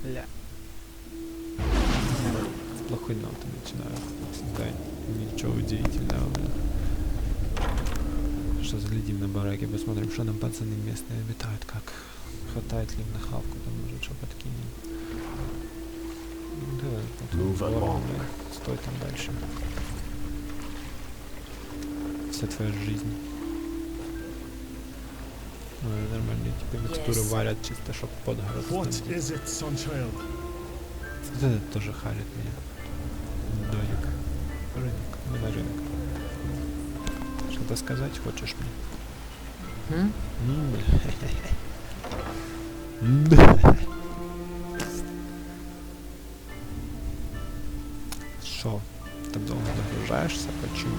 Бля. Плохой ноты начинаю. Да, ничего удивительного. Что заглядим на бараке, посмотрим, что нам пацаны местные обитают, как хватает ли на хавку, там может что подкинем. Давай, стой там дальше. Вся твоя жизнь. Нормальные типа микстуры варят чисто, чтоб под город. Вот этот тоже халит меня. Доник. Рынок. Мы на рынок. Что-то сказать хочешь мне? Шо? Ты долго загружаешься? Почему?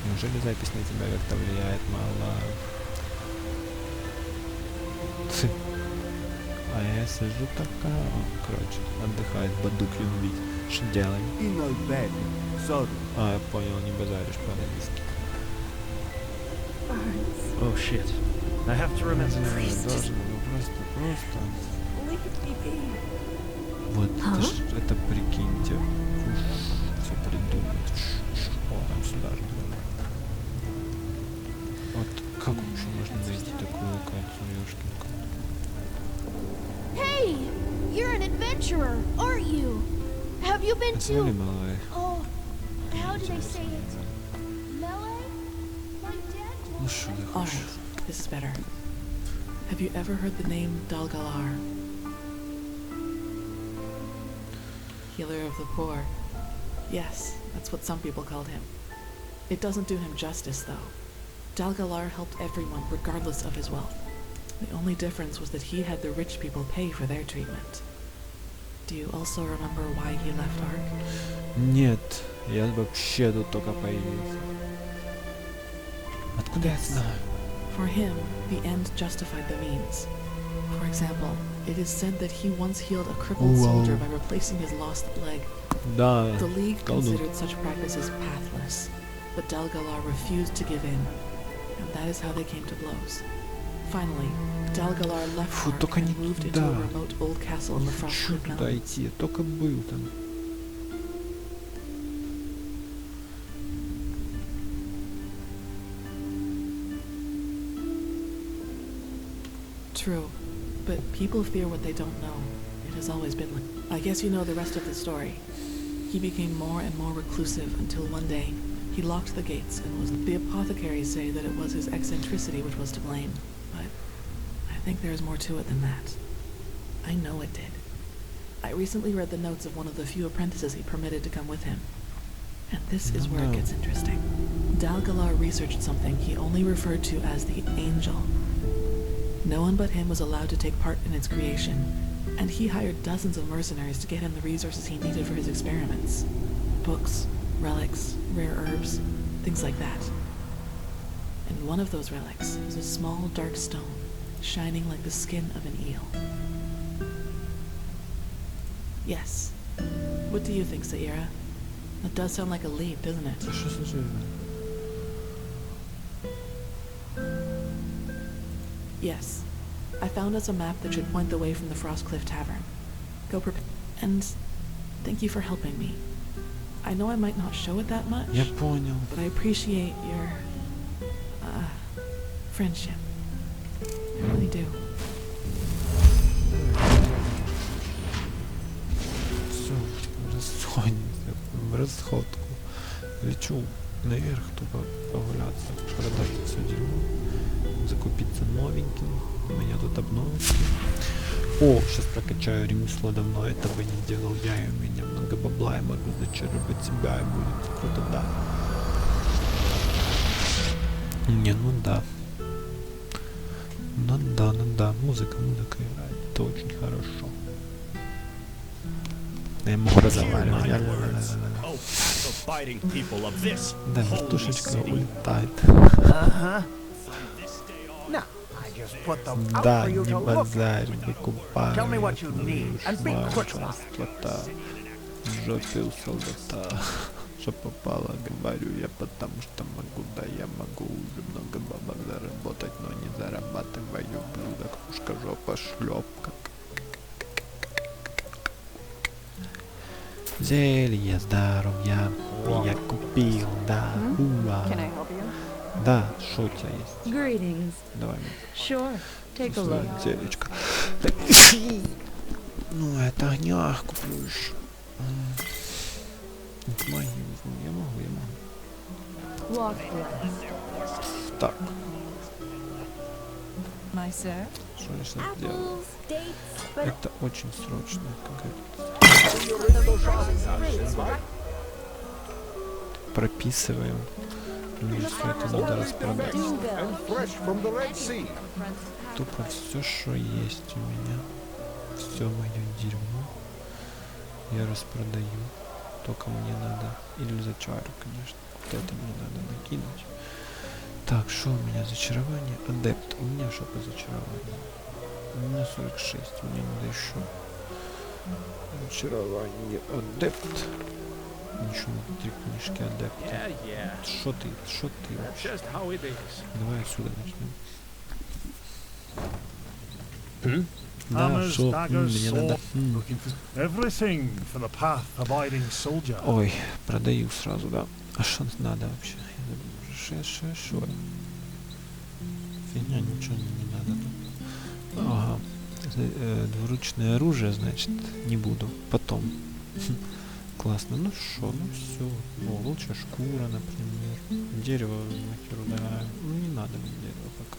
Неужели запись на тебя как-то влияет мало? А я сижу такая, короче, отдыхает, бадук юнвить. Что делаем? А, я понял, не базаришь по-английски. Oh shit. I have to remember. Просто. Вот, это прикиньте. Все придумать. О, там сюда же. Вот как вообще можно найти такую локацию, ёшкинку? Hey, you're an adventurer, aren't you? Have you been to? Oh, how do they say it? Melee? My dad told me. All right, this is better. Have you ever heard the name Dalgalar? Healer of the poor. Yes, that's what some people called him. It doesn't do him justice, though. Dalgalar helped everyone, regardless of his wealth. The only difference was that he had the rich people pay for their treatment. Do you also remember why he left Ark? Нет, я вообще тут только появился. Откуда я знаю? For him, the end justified the means. For example, it is said that he once healed a crippled soldier by replacing his lost leg. The League considered such practices pathless, but Dalgalar refused to give in, and that is how they came to blows. Finally, Dalgalar left Ark and moved into a remote old castle in the Frostcliff Mountains. Я только был там. True, but people fear what they don't know. It has always been like. I guess you know the rest of the story. He became more and more reclusive until one day he locked the gates and was. The apothecaries say that it was his eccentricity which was to blame, but I think there is more to it than that. I know it did. I recently read the notes of one of the few apprentices he permitted to come with him. And this is where it gets interesting. Dalgalar researched something he only referred to as the Angel. No one but him was allowed to take part in its creation, and he hired dozens of mercenaries to get him the resources he needed for his experiments. Books, relics, rare herbs, things like that. And one of those relics is a small dark stone, shining like the skin of an eel. Yes. What do you think, Saira? That does sound like a lead, doesn't it? Yes. I found us a map that should point the way from the Frostcliff Tavern. Go prepare. And thank you for helping me. I know I might not show it that much, but I appreciate your friendship. I really do. В расходку. Лечу наверх, тупо погуляться, продать все дерьмо, закупиться новеньким. У меня тут обновочки. О, сейчас прокачаю ремесло, давно этого не делал я, и у меня много бабла, я могу зачаровать себя, и будет круто, да. Не, ну да. Ну да, музыка играет, это очень хорошо. Я могу разговаривать. Да, вертушечка улетает. Да, не базарь, выкупай. Шмара, жопе у солдата. Что попало, говорю я, потому что могу, да, я могу много бабок заработать, но не зарабатываю, блюдок, ушка, жопа, шлепка. Зелье здоровья я купил, да. Уа. Can I help you? Да, что у тебя есть? Greetings. Давай. Sure. Take a look. Зельечко. Ну, это огнях куплю еще. Магию возьму. Я могу. Walk blessed. Так, My sir? что я сейчас делаю? Apples, dates, but Это очень срочно, как говорится. Прописываем. Мне все это надо распродать. Тупо все, что есть у меня. Все мое дерьмо. Я распродаю. Только мне надо. Или за чару, конечно. Вот это мне надо накинуть. Так, что у меня зачарование? Адепт. У меня что по зачарованию? У меня 46. Мне надо еще. Зачарование. Адепт. Ничего, 3 книжки адепта. Что ты? Что ты вообще? Давай отсюда начнем. Да, Hammers, что? daggers, Мне надо. sword, looking for everything for the path-abiding soldier. Ой, продаю сразу, да. А что надо вообще? Шо? Фигня, ничего не надо тут. Ага. Двуручное оружие, значит, не буду. Потом. Классно. Ну шо, ну все. О, волчья шкура, например. Дерево нахеру, да. Ну не надо мне дерево пока.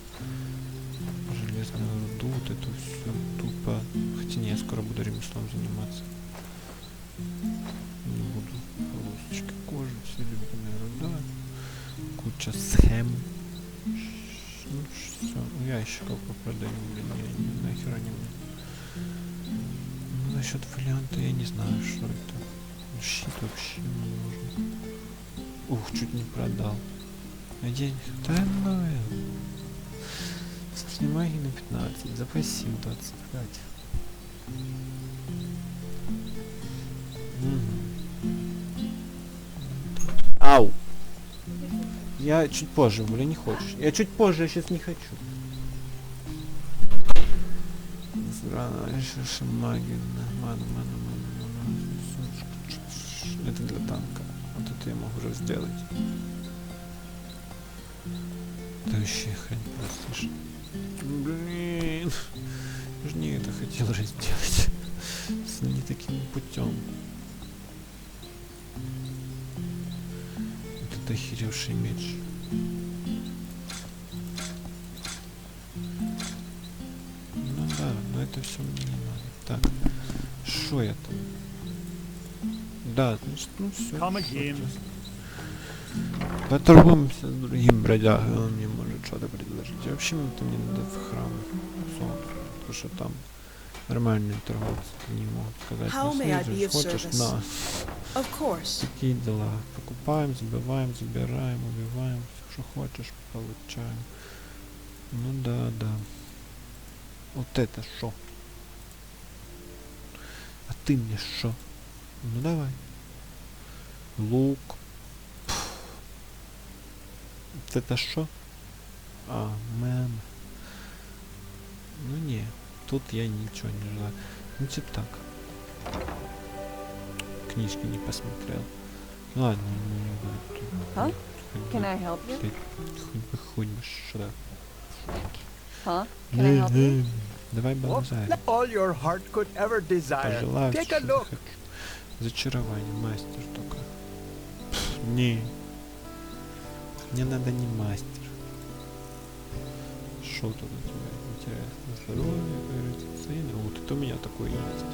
Железную руду, вот это все тупо. Хотя не, я скоро буду ремеслом заниматься. Не буду. Полосочка кожи, все любимая руда. Куча схем. Ну все. Ящиков попродаю, блин, нахера не мне. Ну, насчет фолианта я не знаю, что это. Щит вообще не нужен. Ух, чуть не продал. А денег? Да ну я. Слушай, магии на 15, запасил 25. Ау! Я чуть позже, блин, не хочешь. Я чуть позже, я сейчас не хочу. Магию. Это для танка. Вот это я могу уже сделать. Это вообще хрень просто. Блин. Я же не это хотел же сделать. Не таким путем. Вот это охеревший меч. Ну да, но это все мне не надо. Так. Шо я там? Да, значит, ну все. Поторгуемся с другим бродягой, он мне может что-то предложить. Вообще мне-то мне надо в храм солнца, потому что там нормальные торговцы не могут сказать, ну хочешь, на. Такие дела. Покупаем, забиваем, забираем, убиваем, все, что хочешь, получаем. Ну да, да. Вот это шо? А ты мне шо? Ну давай. Лук. Вот это шо? А, мэм. Ну не, тут я ничего не желаю. Ну типа так. Книжки не посмотрел. Ладно, не буду. Huh? Can I help you? Хоть бы сюда. Huh? Can I help you? Давай балазай. All your heart could ever desire. Пожелаю, Take a что look. захочу. Зачарование, мастер только. Не. Мне надо не мастер. Что тут у тебя интересно? Здоровье, цены. Вот это у меня такое есть.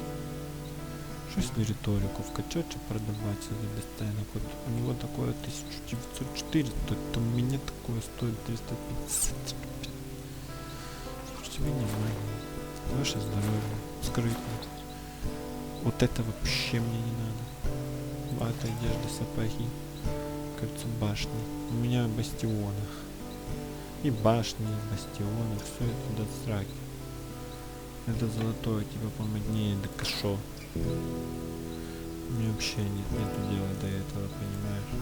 Что с риторику вкачать и продавать за бесценок? Вот у него такое 1904, то у меня такое стоит 350. Слушайте, внимание. Ваше здоровье. Скрытность. Вот это вообще мне не надо. Бата, одежда, сапоги. Кажется, башни. У меня бастионы. И башни, и бастионы. Все это до сраки. Это золотое, типа помоднее, да кашо. Мне вообще нету дела до этого, понимаешь?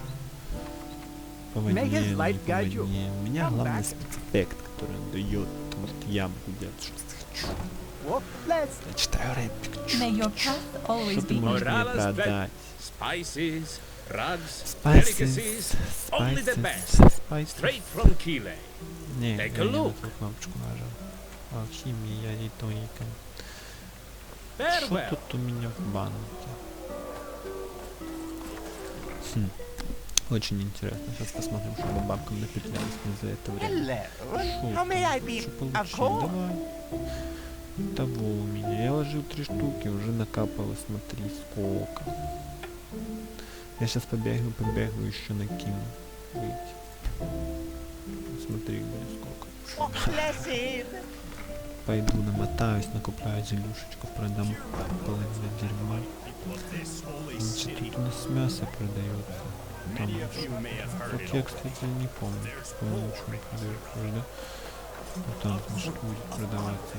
Помоднее, не помоднее. У меня главный спецэффект, который он дает. Вот я могу делать, что хочу. What blessed. Я читаю рэпик. May your path always Что ты be можешь мне Morales bread. продать? Spices, rugs, Spices, delicacies, only the best. Spices. Straight from Kile. Не, Take я a не на look. ту кнопочку нажал. Алхимия, не тоника. Что Farewell. тут у меня в банке? Очень интересно. Сейчас посмотрим, что мы бабкам напетлялись за это время. Hello. How may I be Что of получили? course? Давай. Того у меня. Я ложил 3 штуки, уже накапало, смотри, сколько. Я сейчас побегаю, еще накину. Выйти. Смотри, блин, сколько. What blessed. Пойду намотаюсь, накупляю зелюшечку, продам половину дерьма. Значит, тут у нас мясо продается. Там, вот я, кстати, не помню, по-моему, ничего не продается, да? Ну, там, значит, будет продаваться.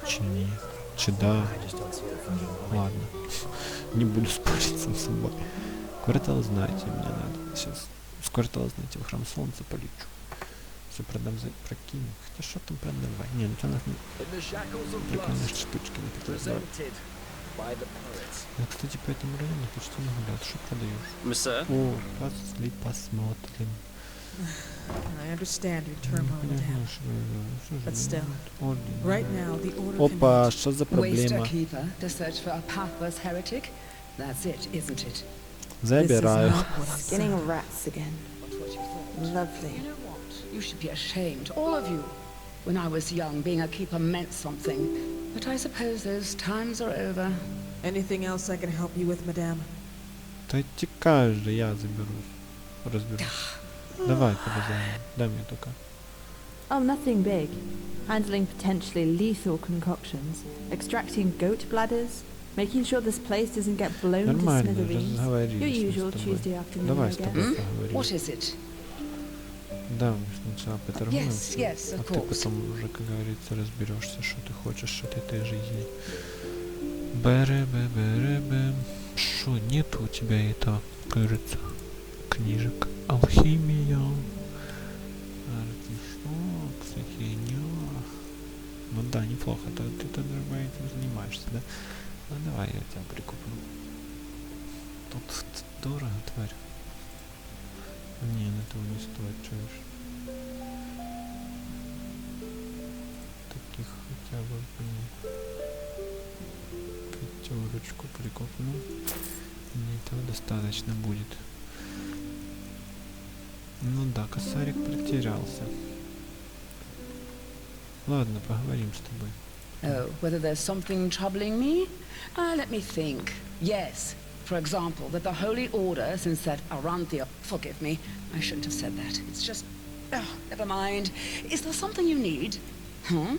Чини, чеда. Ладно, не буду спорить сам с собой. Квартал знаете, мне надо. Сейчас в квартал, знаете, в храм солнца полечу. Все продам за прокину. Хотя что там продавать? Не, ну там прикольные штучки например. Я, кстати, по этому району почти нагулял. Что продаешь? О, пошли посмотрим. I understand your turmoil, Madame. But still, right now the order Опа, что за Waste a проблема? keeper to search for a pathless heretic? That's it, isn't it? Забираю. Skinning rats again. That's what you thought. Lovely. You know what? You should be ashamed, all of you. When I was young, being a keeper meant something. But I suppose those times are over. Anything else I can help you with, Madame? Да текай же, я заберусь. Разберусь. Давай, подожди. Дай мне только. Oh, nothing big. Handling potentially lethal concoctions, extracting goat bladders, making sure this place doesn't get blown to Нормально, smithereens. Your разговорились usual с тобой. Tuesday afternoon, Давай I с guess. тобой поговорим. What is it? Да, мы сначала поторгуемся, Yes, а of ты course. потом уже, как говорится, разберешься, что ты хочешь от этой жизни. Бе-ре-бе-бе-ре-бе. Шо, нету у тебя этого, кажется, книжек? Алхимия. Артефакт, херня. Ну да, неплохо, ты тоже этим занимаешься, да? Ну давай я тебя прикуплю. Тут дорого, тварь. Не, на этого не стоит, чуешь? Таких хотя бы, блин, 5 прикуплю. Мне этого достаточно будет. Ну да, косарик потерялся. Ладно, поговорим с тобой. Oh, whether there's something troubling me? Let me think. Yes. For example, that the Holy Order, since that Aranthia... Forgive me, I shouldn't have said that. It's just... Oh, never mind. Is there something you need? Huh?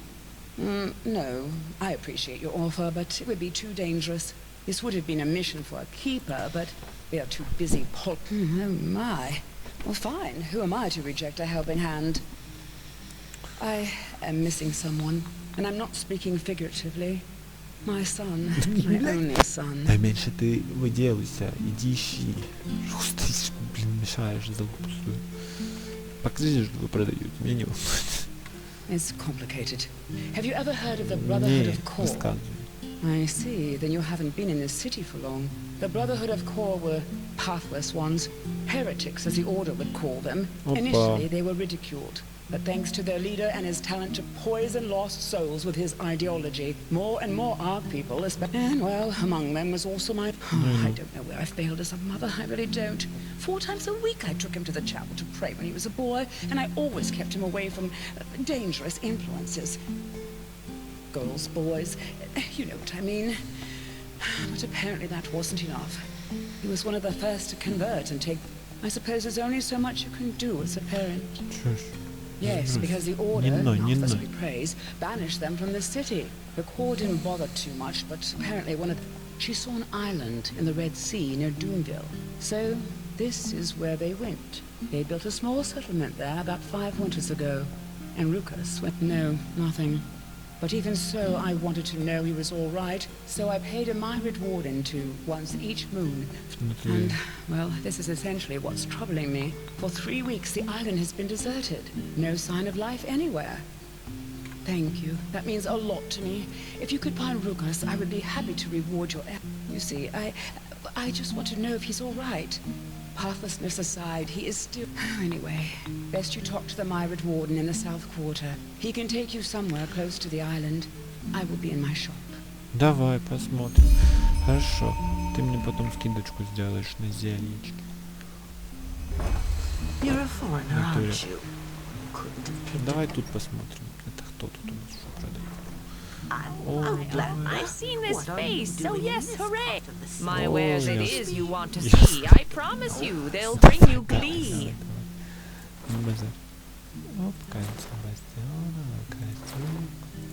No. I appreciate your offer, but it would be too dangerous. This would have been a mission for a keeper, but we are too busy Oh my. Well, fine. Who am I to reject a helping hand? I am missing someone, and I'm not speaking figuratively. My son, my only son. Да меньше ты выделывайся, иди ищи. Что ты, блин, мешаешь, залупу пустую. Покажи, что вы продаете, меня не волнует. It's complicated. Have you ever heard of the Brotherhood Не, of Kor? рассказывай. I see. Then you haven't been in this city for long. The Brotherhood of Kor were pathless ones. Heretics, as the Order would call them. Opa. Initially, they were ridiculed. But thanks to their leader and his talent to poison lost souls with his ideology, more and more our people, and well, among them was also my... I don't know where I failed as a mother, I really don't. 4 times a week I took him to the chapel to pray when he was a boy, and I always kept him away from dangerous influences. Girls, boys, you know what I mean. But apparently that wasn't enough. He was one of the first to convert and take... I suppose there's only so much you can do as a parent. Чушь. Yes, because the Order, Не not as ной. we praise, banished them from the city. The Corps didn't bother too much, but apparently she saw an island in the Red Sea near Doomville. So, this is where they went. They built a small settlement there about 5 winters ago. And Rukas went, no, nothing. But even so, I wanted to know he was all right, so I paid a myriad warden to once each moon. And, well, this is essentially what's troubling me. For 3 weeks, the island has been deserted. No sign of life anywhere. Thank you. That means a lot to me. If you could find Rukas, I would be happy to reward your effort. You see, I just want to know if he's all right. Pathlessness aside, he is still... Anyway, best you talk to the myriad warden in the South Quarter. He can take you somewhere close to the island. I will be in my shop. Давай посмотрим. Хорошо. Ты мне потом скидочку сделаешь на зельнички. Давай тут посмотрим. Это кто тут у нас что продает? I've seen this face, so yes, hooray! My Oh, wares it yes. is you want to Yes. see. I promise you, they'll bring you glee. Оп, кольцо бастиона, костюм,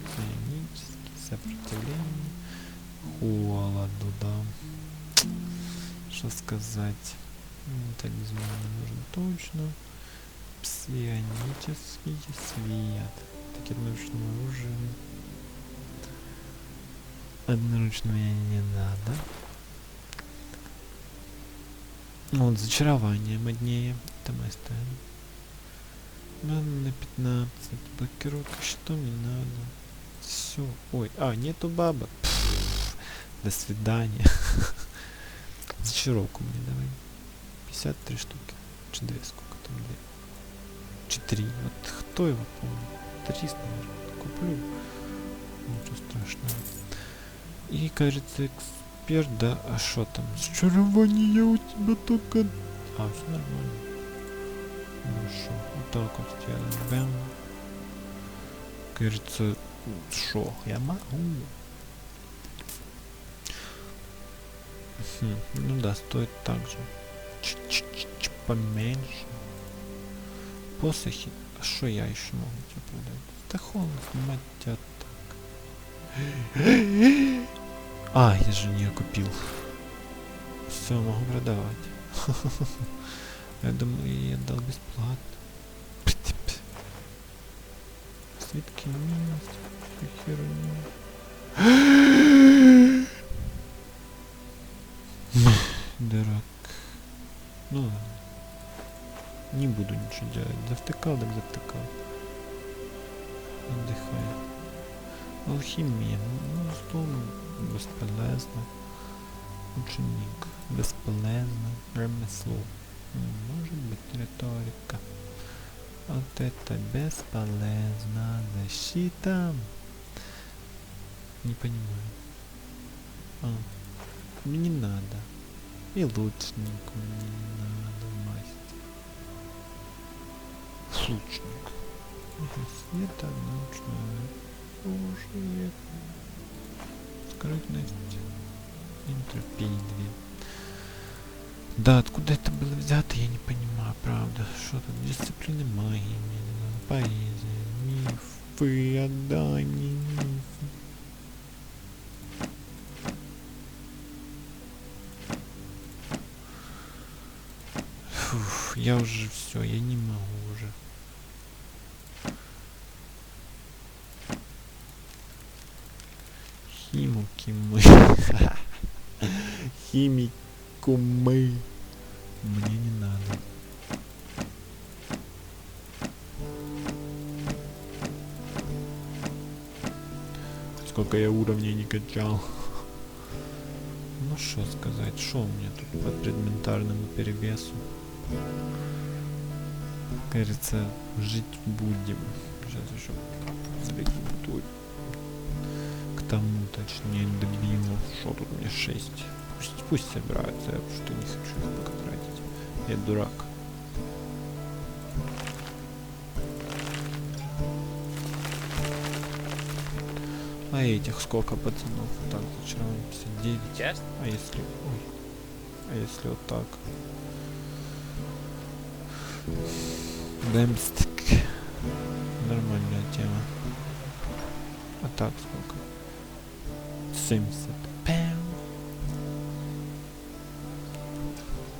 псионический, сопротивление, холоду, да. Что сказать? Талисман нужен точно. Псионический свет. Так, одноручным оружием. Одноручным мне не надо. Вот, зачарование моднее. Это мы оставим. На 15. Блокировка, что мне надо? Все. Ой, нету бабок. До свидания. Зачаровку мне давай. 53 штуки. Чи 2, сколько там? 2. 4. Вот кто его помнит? 300, может, куплю. Ничего страшного. И, кажется, эксперт, да? А что там? Зачарование у тебя только... все нормально. Хорошо. Вот так вот сделаем. Бэм. Кажется, шо? Я могу. Ну да, стоит так же. Чуть-чуть поменьше. Посохи. А что я еще могу тебе продать? Да холодно, мать тебя так. Я же не купил. Все, могу продавать. Я думаю, я отдал бесплатно. Свитки нет. Херня. Дурак. Ну ладно. Не буду ничего делать. Завтыкал, так завтыкал. Отдыхай. Алхимия. Ну, стол бесполезно. Ученик. Бесполезно. Ремесло. Может быть, риторика. Вот это бесполезно. Защита. Не понимаю. Мне не надо. И лучник мне не надо, мастер. Лучник. Света научная. Боже. Скрытность. Энтропия 2. Да, откуда это было взято, я не понимаю, правда. Что тут? Дисциплины магии, поэзия, мифы, отдай мне мифы. Фух, я уже все, я не могу уже. Химуки мы. Химику мы. Мне не надо. Сколько я уровней не качал. Ну что сказать, что у меня тут по предментарному перевесу? Кажется, жить будем. Сейчас еще зарегиструю. К тому, точнее, добью. Что тут у меня 6. Пусть собираются, я что не хочу их пока тратить. Я дурак. А этих сколько, пацанов? Так, зачарование 59. Yes? А если... Ой. А если вот так? Дэмстик. Нормальная тема. А так сколько? 70. Пэм.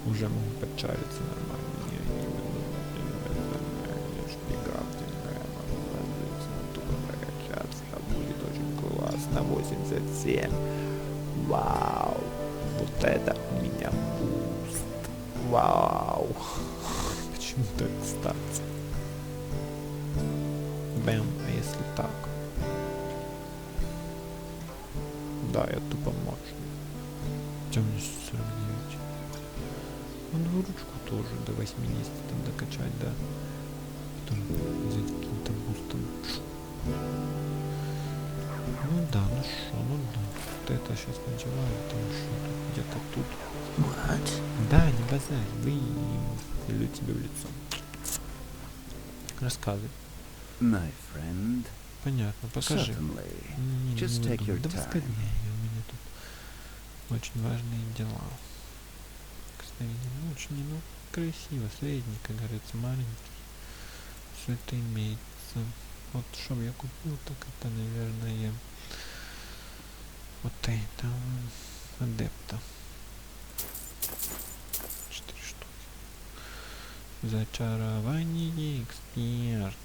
Уже могу подчариться нормально. Игра в день, я могу ложиться, тупо прокачаться, будет 7. Вау. Вот это у меня буст. Вау. Почему так статься? Бэм, а если так? Да, я тупо мощный. Темный 49. Ну, двуручку тоже до 80 там докачать, да. Потом взять каким-то бустом. Ну да, ну шо, ну да. Вот это сейчас надеваю, потому что где-то тут. What? Да, не базарь, вылю тебе в лицо. Рассказывай. My friend. Понятно, покажи. Just take your да time. восходняй, у меня тут очень важные дела. Кстати, ну, очень ну, красиво, средний, как говорится, маленький. Все это имеется. Вот что я купил, так это, наверное, вот это адепта. 4 штуки. Зачарование эксперт.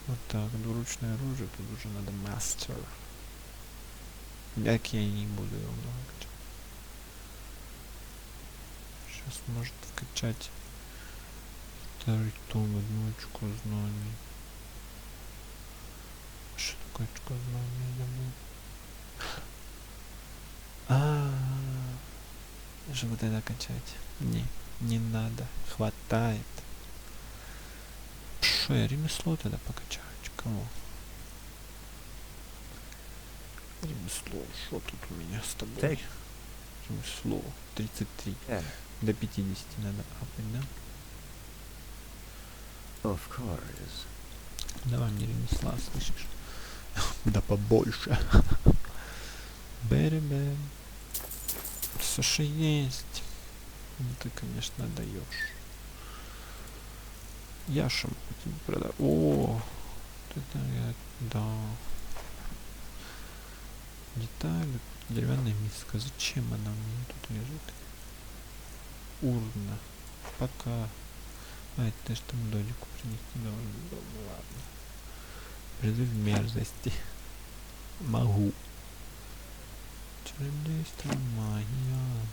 Вот так, двуручное оружие, тут уже надо мастер. Так я и не буду его много качать. Сейчас может вкачать второй том, одну очко знаний. Что такое очко знаний? Я забыл. Что вот это качать? Не надо. Хватает. Что я ремесло тогда покачаю? Кого? Ремесло. Что тут у меня с тобой? Ремесло. 33. До 50 надо апать, да? Of course. Давай мне ремесла, слышишь? Да побольше. Бэри-бэм. Все, что есть. Ну, ты, конечно, даешь. Я шампу тебе продам. О, это я, да. Детали. Деревянная миска. Зачем она у меня тут лежит? Урна. Пока. А, это ж там додику принести должен. Ну ладно. Призыв мерзости. Могу. Чародейство, магия.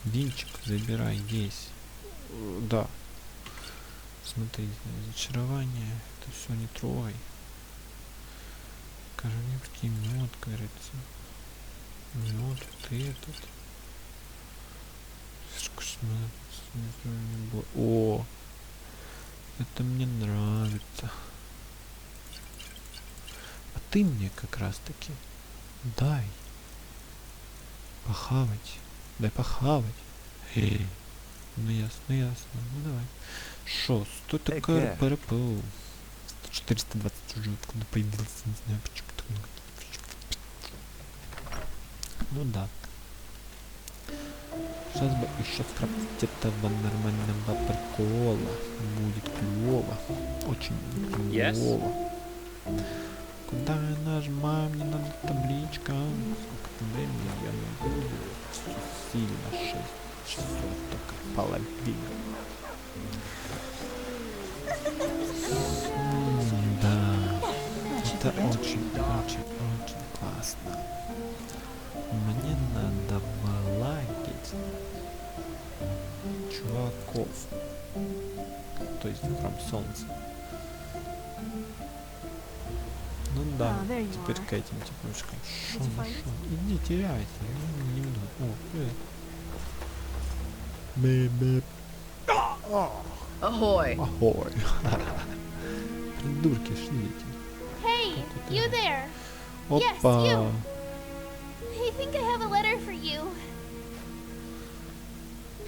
Винчик забирай здесь. Да. Смотри, зачарование. Это все не трогай. Королевский мед, говорится. Мед, вот этот. О, это мне нравится. А ты мне как раз таки дай похавать. Дай похавать. Эй. Ну ясно, ясно. Ну давай. Шо, 100 такая ПРП. 420 уже откуда появился, не знаю почему. Ну да. Сейчас бы еще скрафтить этого нормального прикола. Будет клево. Очень клево. Куда я нажимаю? Мне надо табличка. Сколько времени я могу? Сильно 6 часов, только половина. Да. Это очень классно. Мне надо валагить чуваков. То есть прям солнце. Ну да, теперь к этим типушкам. Шо нашел? Иди, теряйте. Не буду. О, привет. Бэбэ. Ahoy. Ahoy. Придурки, шлите. Hey, you there? Yes, Опа. you. I think I have a letter for you.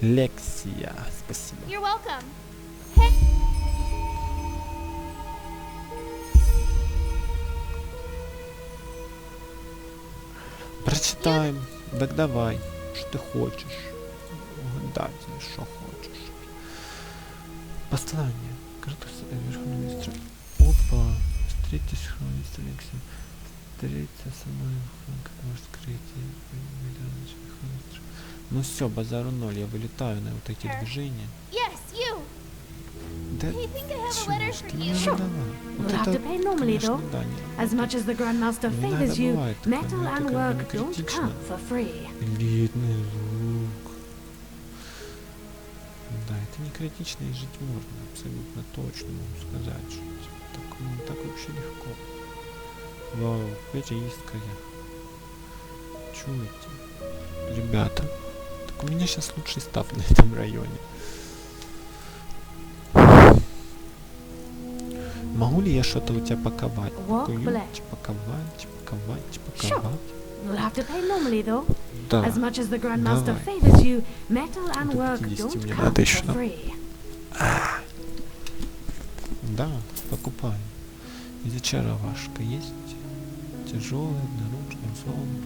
Лексия, спасибо. You're welcome. Hey. Прочитаем. Так давай. Что ты хочешь? Угадать, что хочешь. Послание. Карта Верховного Министра. Опа. Встретитесь с Хронистом Лексием. Встретиться со мной. Как может скрыть? Ну все, базару 0. Я вылетаю на вот эти движения. Yes, you. Да, Hey, think I have a letter чушь, for ты you. мне Sure. задавай. Вот We'll have это, to pay normally, конечно, though. да, не As much as the Grandmaster Не надо favors you, бывает такое, metal но это and как бы work не don't критично. come for free. Элитный звук. Да, это не критично, и жить можно. Абсолютно точно могу сказать, что так вообще легко. Вау, периская. Чуете? Ребята, так у меня сейчас лучший став на этом районе. Могу ли я что-то у тебя паковать? Пакують, паковать. We'll have to pay normally, though. Да. As much as the Grandmaster Давай. favors you, metal and До work 50 don't мне come надо for еще. free. Да, покупаю. И зачаровашка есть. Тяжелая, одноручная, условно.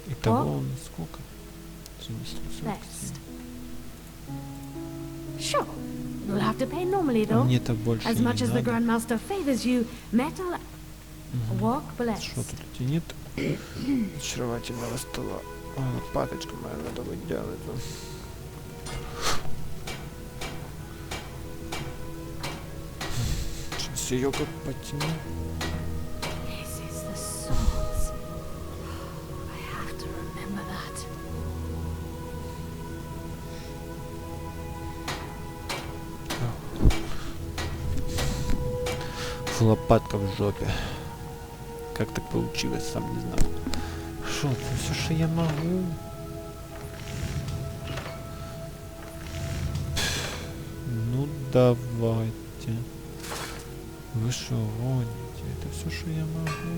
Итого у нас сколько? 'Best. Sure. We'll have to pay normally, though. Мне-то больше As не much as the надо. Grandmaster favors you, metal work Что blessed. тут у тебя нет? Очаровательного стола. Ой, лопаточка моя надо выделать. Сейчас ее как потяну. This is the swords. I have to remember that. Лопатка в жопе. Как так получилось, сам не знаю. Шо, это все, что я могу. Ну давайте. Вы шо гоните? Это все, что я могу.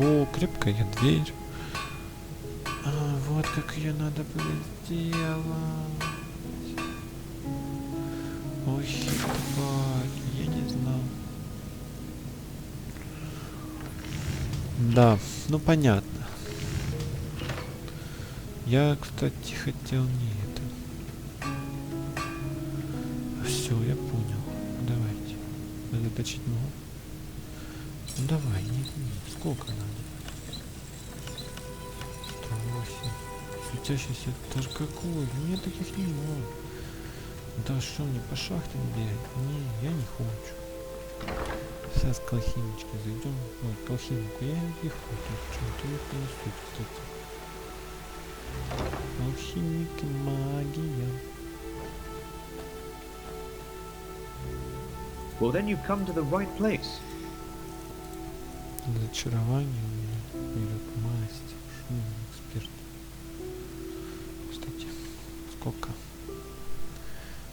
О, крепкая дверь. А, вот как ее надо было сделать. Ой, тварь, я не знал. Да, ну понятно. Я, кстати, хотел не это. Все, я понял. Давайте. Надо точить ногу. Ну давай, нет, сколько надо? 108. Светящийся этаж какой? У меня таких не много. Да что мне по шахте бегать? Не, я не хочу. Сейчас к алхимичке зайдем. Ой, к алхимику. Я их хочу. Почему-то их принесут, кстати. Алхимик, магия. Well, then you've come to the right place. Зачарование у меня. Или мастер. Шумный эксперт. Кстати, сколько?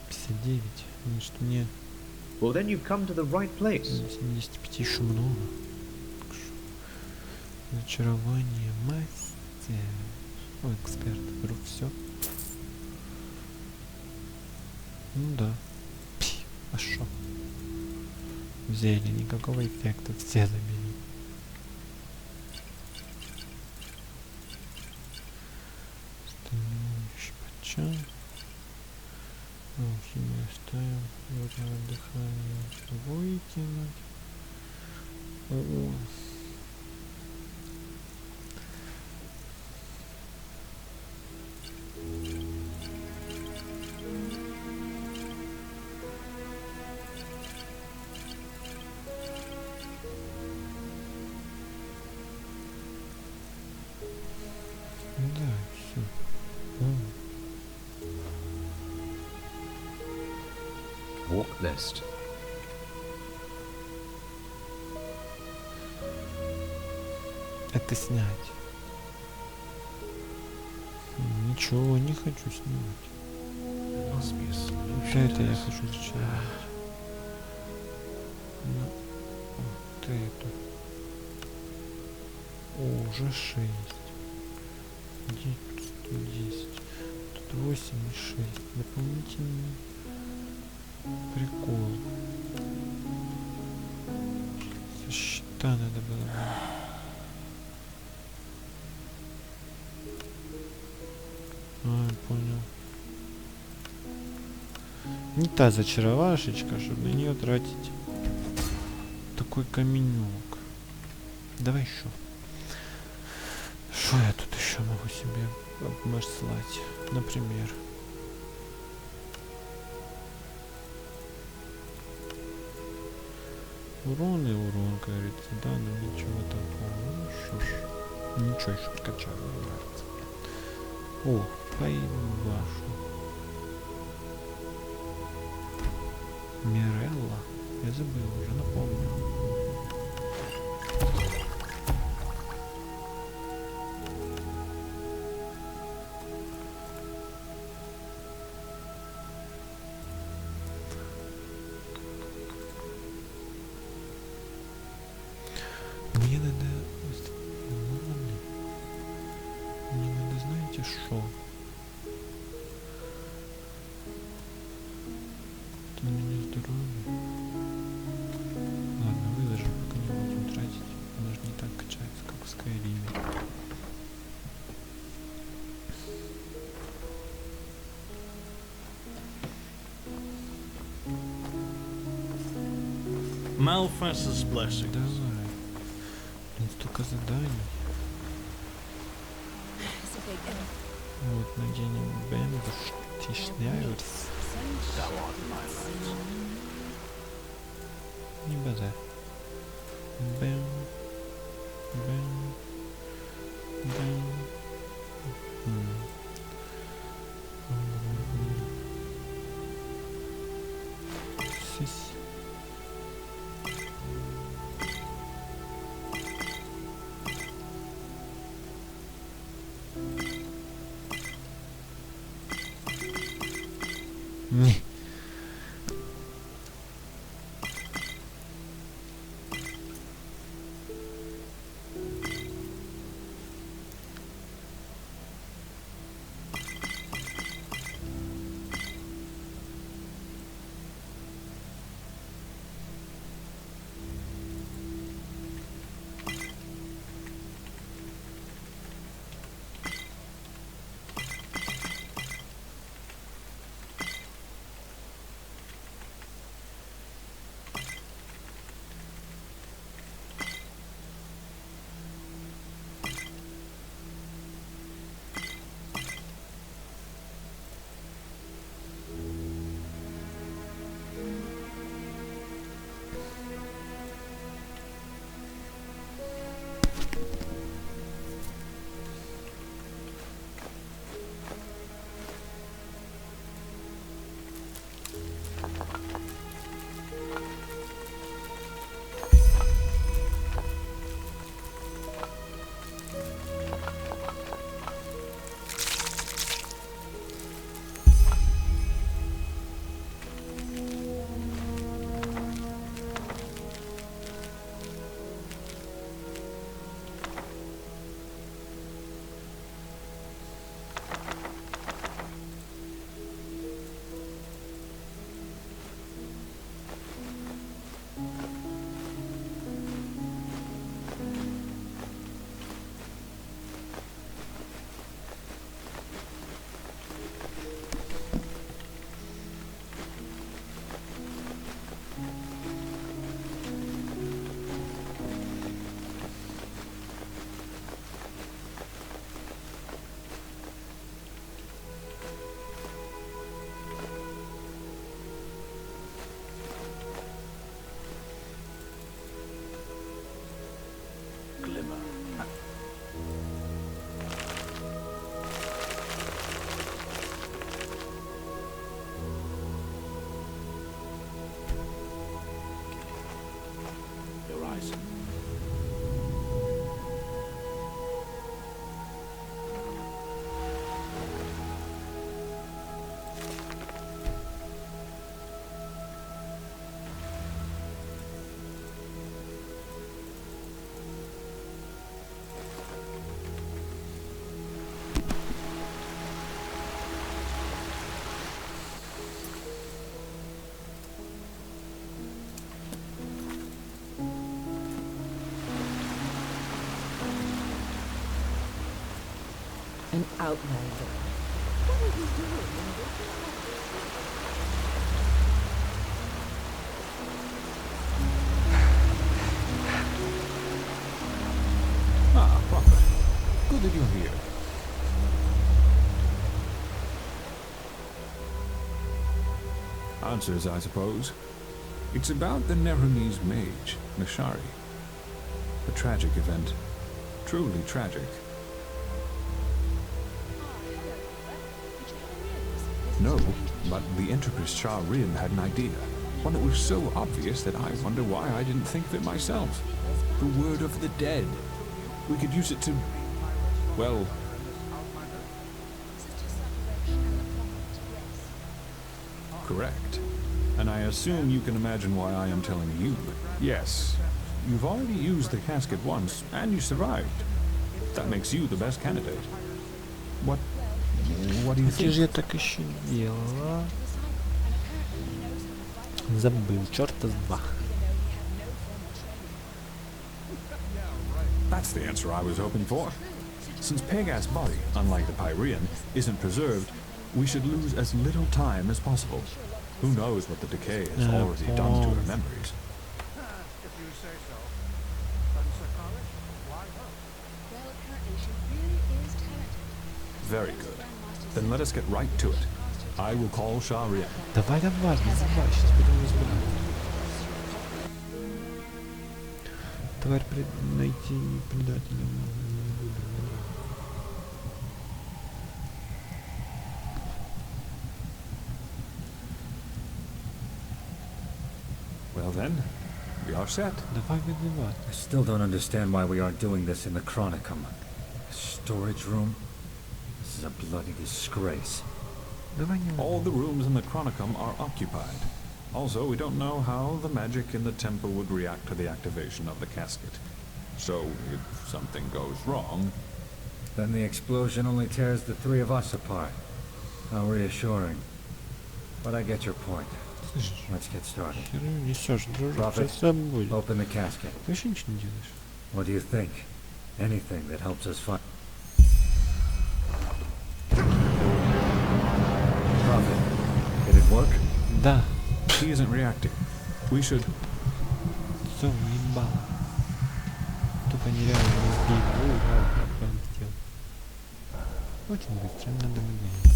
59. Значит, мне Well, then you've come to the right place. 75 еще много. Зачарование мастер. Ой, эксперт. Беру все. Ну да. Пи, а шо? Взяли, никакого эффекта. Все забери. Становище почем. Алхимию ставим. Вот надо дыхание выкинуть. О. Да, все. Walk list. Это снять. Ничего не хочу снимать. Вот это я хочу зачаровать. Ну, вот эту. О, уже 6. Где тут 10? Тут 8 и 6. Дополнительный прикол. Со счета надо было брать. А, понял. Не та зачаровашечка, чтобы на нее тратить такой каменек. Давай еще. Что я тут еще Что могу себе обмаслать? Например. Урон и урон, говорится, да, но ничего такого. Ну что ж, ничего еще подкачаю, мне нравится. О, вашу. Мирелла. Я забыл, уже напомню. Мне надо... Мне надо, знаете, что? Это у меня здоровье. Ладно, выложим, пока не будем тратить. Оно же не так качается, как в Skyrim. Malfas's blessing. Давай. Блин, столько заданий. Вот, наденем бэмбуш, тишняют. Не базар. Бэм. Бэм. Бэм. Сись. Не. An outlander. What are you doing in Ah, Prophet. Good that you're here. answers, I suppose. It's about the Nerumese mage, Nashari. A tragic event. Truly tragic. No, but the Empress Shah-Rim had an idea. One that was so obvious that I wonder why I didn't think of it myself. The word of the dead. We could use it to... well... correct. And I assume you can imagine why I am telling you. Yes, you've already used the casket once, and you survived. That makes you the best candidate. What do you Где think? же я так еще делала? Забыл, черта с два. That's the answer I was hoping for. Since Pegas' body, unlike the Pyrean, isn't preserved, we should lose as little time as possible. Who knows what the decay has already done to her memories. If you say so. But Sir College, why her? Well, apparently she really is talented. Very good. Then let us get right to it. I will call Shah-Rim. Давай, давай, не забывай, сейчас будем разбирать. Тварь найти предателя не буду. Well then, we are set. Давай вызывать. I still don't understand why we aren't doing this in the Chronicum. A storage room? This is a bloody disgrace. Давай не All the rooms in the Chronicum are occupied. Also, we don't know how the magic in the temple would react to the activation of the casket. So, if something goes wrong... Then the explosion only tears the three of us apart. How reassuring. But I get your point. Let's get started. херню несешь, дружок, Prophet, сейчас забудем. open the casket. Ты вообще ничего не делаешь. What do you think? Anything that helps us find... Prophet, did it work? Да. He isn't reacting. We should... Все, уебало. Тупо нереально не сделал. Очень быстро, надо мигать.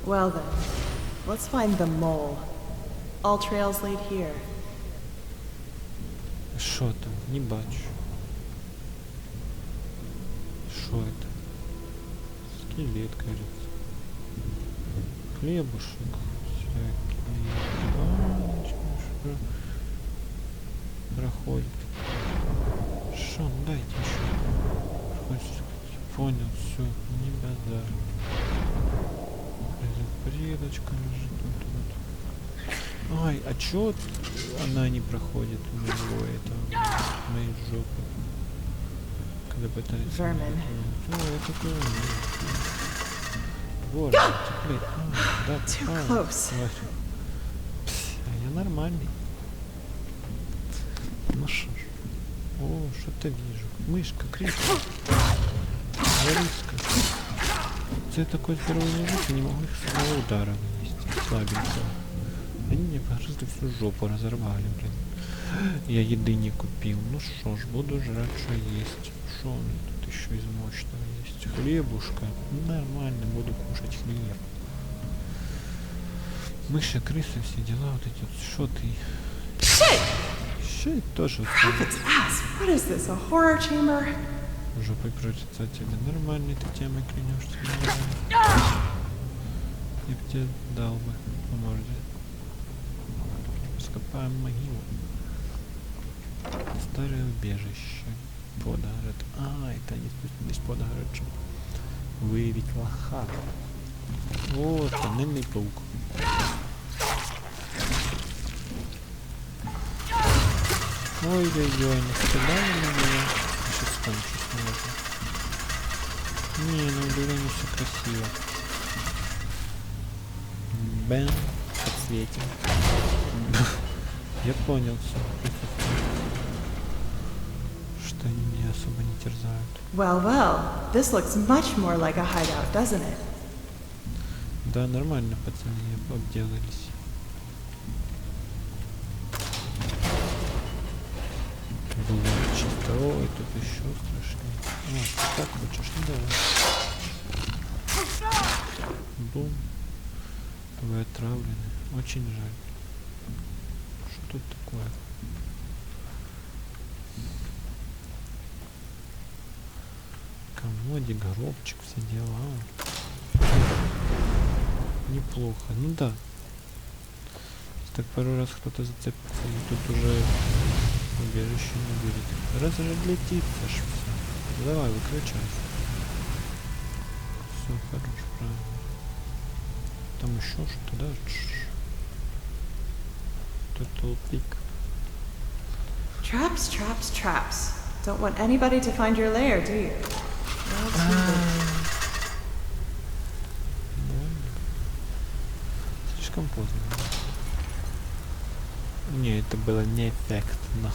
Well then, let's find the mole. All trails lead here. Що там? Не бачу. Що это? Скелет, кажется. Хлебушек. Всякие. Баночки. Что? Проходит. Шо, ну дайте еще. Хочешь сказать? Понял, все, не базар. Предочка лежит тут. Ай, а чё она не проходит у моего этого, моей жопы? Когда пытается... О, это такое... Вот, блядь, да, я нормальный. Ну шо ж. О, что-то вижу. Мышка, крыска. Лариска. Я такой здоровый мужик и не могу их с одного удара вынести. Слабенького. Они мне пожалуйста всю жопу разорвали, блин. Я еды не купил. Ну шо ж, буду жрать, что есть. Шо у меня тут еще из мощного есть? Хлебушка. Нормально, буду кушать хлеб. Мыши, крысы, все дела вот эти вот. Шо ты? Щит тоже. Prophet's ass. What is this? A horror chamber? Жопой прочится тебе. Нормальной ты темой клянешься. Я бы тебе дал бы по морде. Скопаем могилу. Старое убежище. Подгород. А, это не спустились подгород. Выявить лоха. Вот, тоннельный паук. Ой-ой-ой, настреляли на меня. Сейчас кончусь, можно. Не, на удивление все красиво. Бэм, подсветим. Я понял все. Что они меня особо не терзают. Well, well, this looks much more like a hideout, doesn't it? Да, нормально, пацаны, обделались. Было чисто. Ой, тут еще страшнее. А, ты так хочешь? Ну давай. Бум. Вы отравлены. Очень жаль. Что тут такое? Комодик, горобчик, все дела. Неплохо. Ну да. Так пару раз кто-то зацепится, и тут уже убежища не будет. Разлетится ж все. Давай, выключайся. Все, хорош, правильно. Там еще что-то, да? Тут толпик. Traps, traps, traps. Don't want anybody to find your lair, do you? Слишком поздно. Не, это было неэффектно.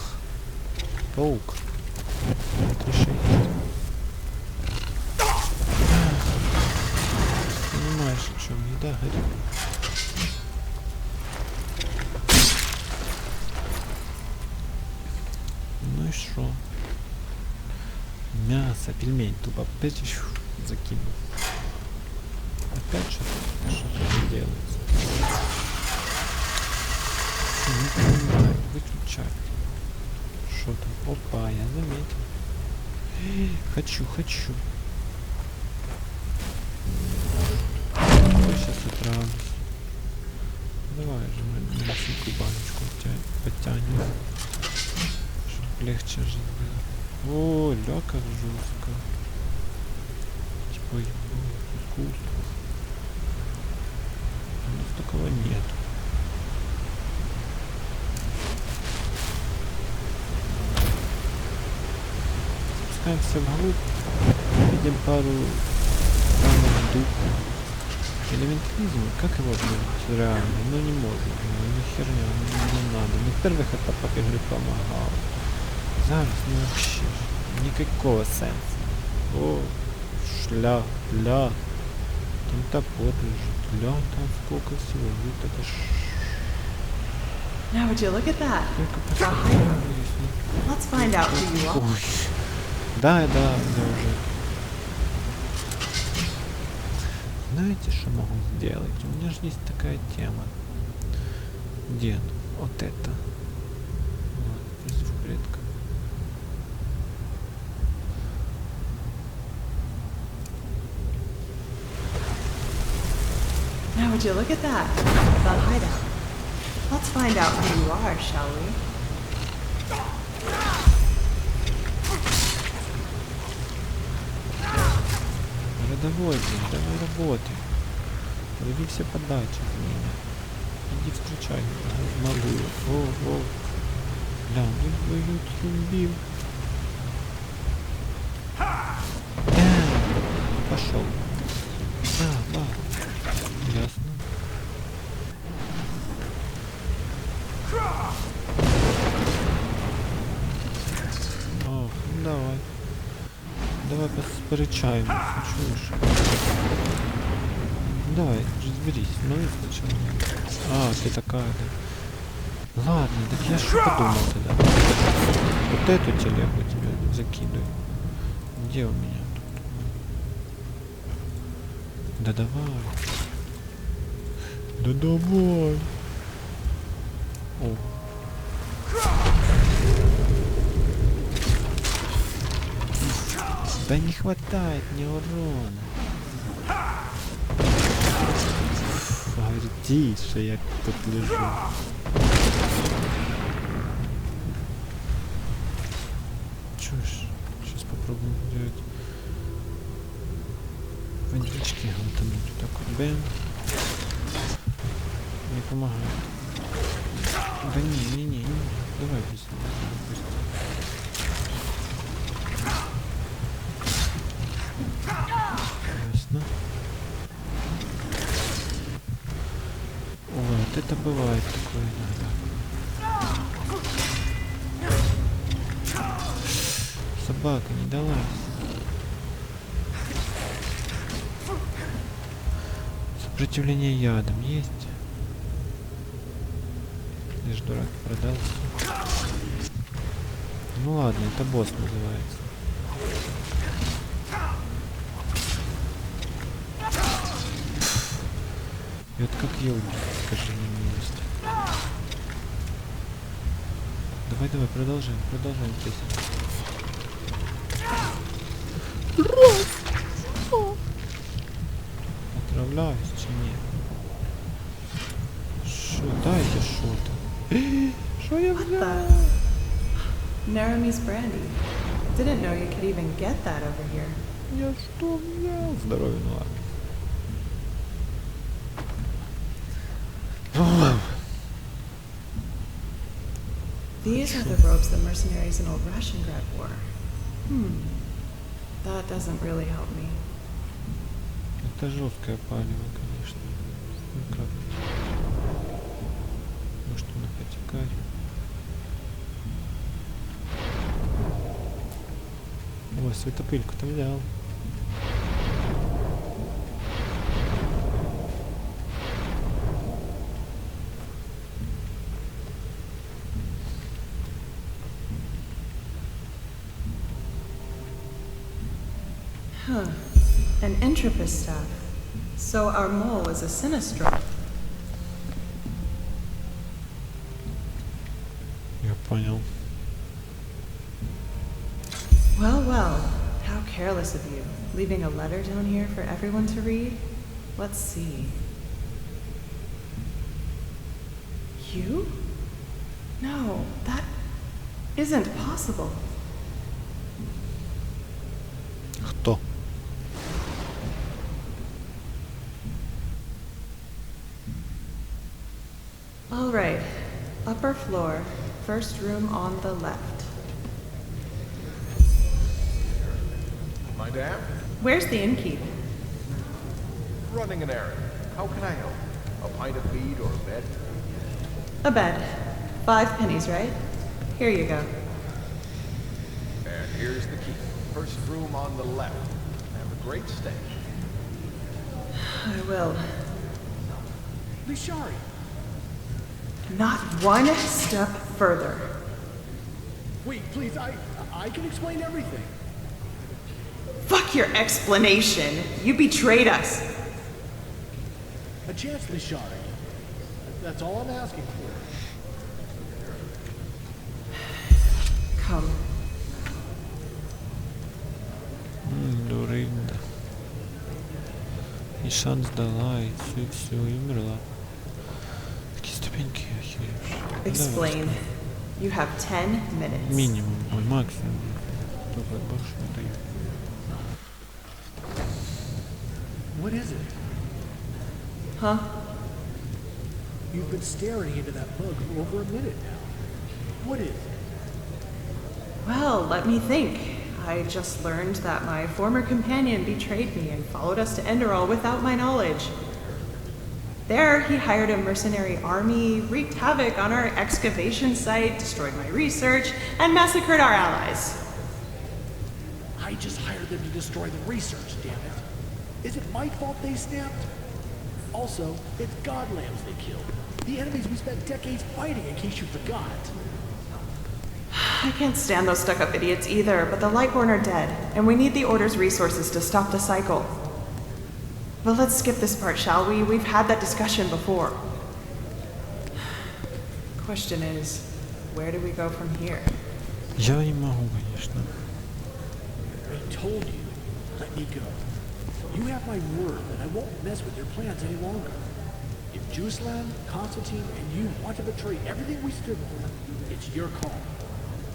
Паук. Решение. Понимаешь, о чем еда горит. Ну и шо? Мясо, пельмень тупо закинул. Опять что-то делается. Не понимаю, выключай. Что там? Опа, я заметил. Хочу. Ой, сейчас отравлюсь. Давай же мы маленькую баночку подтянем. Чтобы легче жить было. О, ля, как жестко. Типа искусство. У нас такого нет. Спускаемся вглубь. Видим пару раненых духов. Элементаризм, как его обновить? Реально, ну не можно. Ну херня, не надо. На первых этапах игры помогал. Зараз, ну вообще никакого сенса. О, ля. Там топот лежит. Ля, там сколько всего. Вот это Now would you look at that? Let's find out who you are. Ой. Да, я уже. Знаете, что могу сделать? У меня же есть такая тема. Где? Вот это. Вот, призыв предка. Now would you look at that? The hideout. Let's find out who you are, shall we? Родоводин, давай работай. Лови все подачи в меня. Иди встречай малую. О. Бля, вы любим. Пошел. Да. Ясно. Ох, ну давай. Давай посперечаемся, чуешь? Давай, разберись, ну и сначала. А, ты такая, да. Ладно, так я что подумал тогда? Вот эту телегу тебе закидываю. Где у меня тут? Да давай. О. Да не хватает мне урона. Гордись, что я тут лежу. Чушь. Сейчас попробуем сделать водички глотануть. Так вот, бэм. Не помогает. Да не. Давай быстрее. Ясно. Вот это бывает такое иногда. Собака не далась. Сопротивление ядом есть. Я ж дурак продался. Ну ладно, это босс называется. И вот как я убью, скажи мне милость. Давай, продолжаем песню. Отравляюсь, чи ні? Шо, дайте шо-то. Шо я взял? Narumese brandy. Didn't know you could even get that over here. Я что взял? Здоровье, ну ладно. These are the robes the mercenaries in Old Rashengrad wore. That doesn't really help me. Это жесткое палево, конечно. Ну как? Может оно потекать? Ой, светопыльку-то взял. Huh. An entropist staff. So our mole is a sinistral. Я понял. Well, how careless of you, leaving a letter down here for everyone to read. Let's see. You? No, that isn't possible. Кто? All right. Upper floor, first room on the left. Madame? Where's the innkeep? Running an errand. How can I help? A pint of mead or a bed? A bed. 5 pennies, right? Here you go. And here's the key. First room on the left. Have a great stay. I will. Lishari. Not one step further. Wait, please, I can explain everything. Fuck your explanation. You betrayed us. A chance, Lishari. That's all I'm asking for. Come. Дурында. И шанс дала, и все, и умерла. Такие ступеньки охеревшие. Explain. You have 10 minutes. Минимум, мой максимум. Только больше не даю. What is it? Huh? You've been staring into that mug for over a minute now. What is it? Well, let me think. I just learned that my former companion betrayed me and followed us to Enderal without my knowledge. There, he hired a mercenary army, wreaked havoc on our excavation site, destroyed my research, and massacred our allies. I just hired them to destroy the research, damn it. Is it my fault they snapped? Also, it's god lambs they killed. The enemies we spent decades fighting, in case you forgot. I can't stand those stuck-up idiots either, but the Lightborn are dead, and we need the Order's resources to stop the cycle. But let's skip this part, shall we? We've had that discussion before. Question is, where do we go from here? Я не могу, конечно. I told you, let me go. You have my word that I won't mess with your plans any longer. If Juslan, Constantine, and you want to betray everything we stood for, it's your call.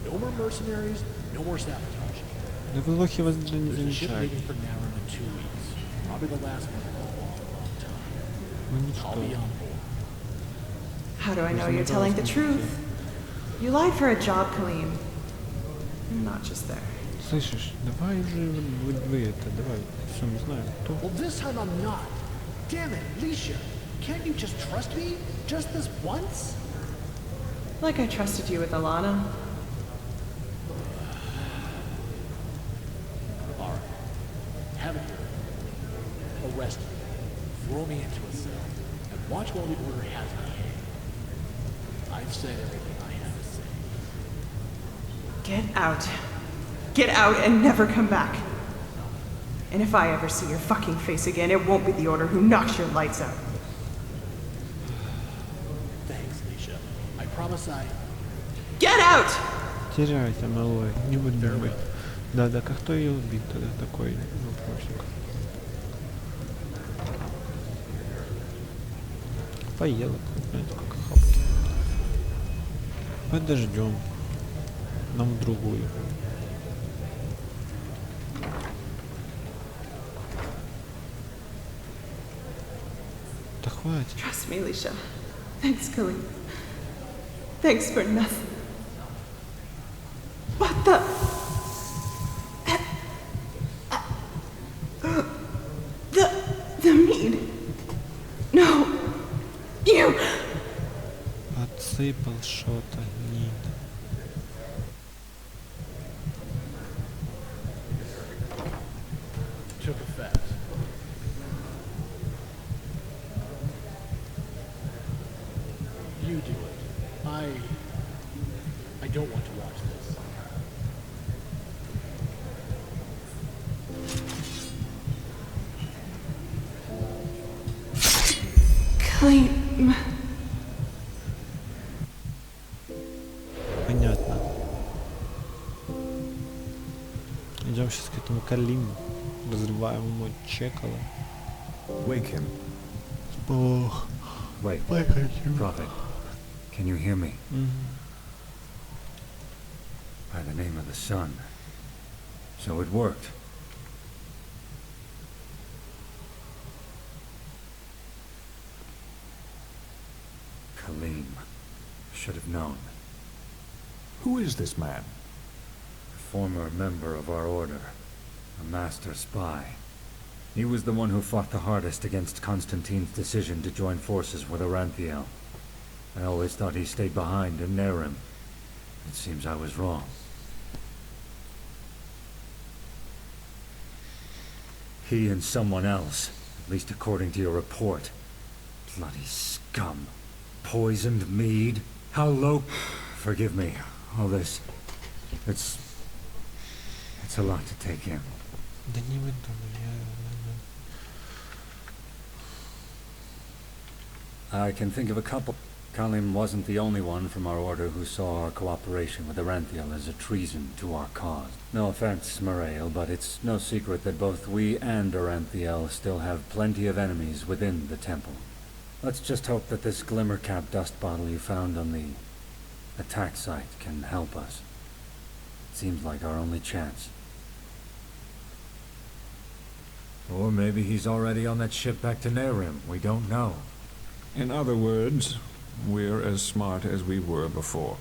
No more mercenaries, no more sabotage. Да вы лохи вас There's a ship замечаете. leaving from now in 2 weeks. Probably the last one in a long time. Ну I'll be ничто. on board. How do I know you're telling the truth? You lied for a job, Kaleem. Not just there. Слышишь, давай же вы это, давай, все, не знаю, кто. Well, this time I'm not. Damn it, Leisha. Can't you just trust me? Just this once? Like I trusted you with Alana. Alright. Have it here. Arrest me. Throw me into a cell. And watch while the Order has me hanged. I've said everything I have to say. Get out. Get out and never come back. And if I ever see your fucking face again, it won't be the Order who knocks your lights out. homicide. Get out! Теряйся, малой, не выдумывай. Да, а кто ее убил тогда? Такой вопросик. Поела, знаете, как хапки. Подождем. Нам другую. Да хватит. Trust me, Alicia. Thanks, Khalid. Thanks for nothing. What the? The mead. No. You. Отсыпал что-то, нет. Took effect. You do it. I don't want to watch this. Clean. Понятно. Идем сейчас к этому Калиму. Разрываем ему чекало. Wake him. Ох. Wait. Prophet, can you hear me? By the name of the sun. So it worked. Kaleem. Should have known. Who is this man? A former member of our order. A master spy. He was the one who fought the hardest against Constantine's decision to join forces with Aranthiel. I always thought he stayed behind in Nerim. It seems I was wrong. He and someone else, at least according to your report. Bloody scum. Poisoned mead? How low... Forgive me, all this... It's a lot to take in. Да не выдумай, I can think of a couple. Kalim wasn't the only one from our order who saw our cooperation with Aranthiel as a treason to our cause. No offense, Marail, but it's no secret that both we and Aranthiel still have plenty of enemies within the temple. Let's just hope that this glimmer-cap dust bottle you found on the attack site can help us. It seems like our only chance. Or maybe he's already on that ship back to Nerim. We don't know. In other words, we're as smart as we were before.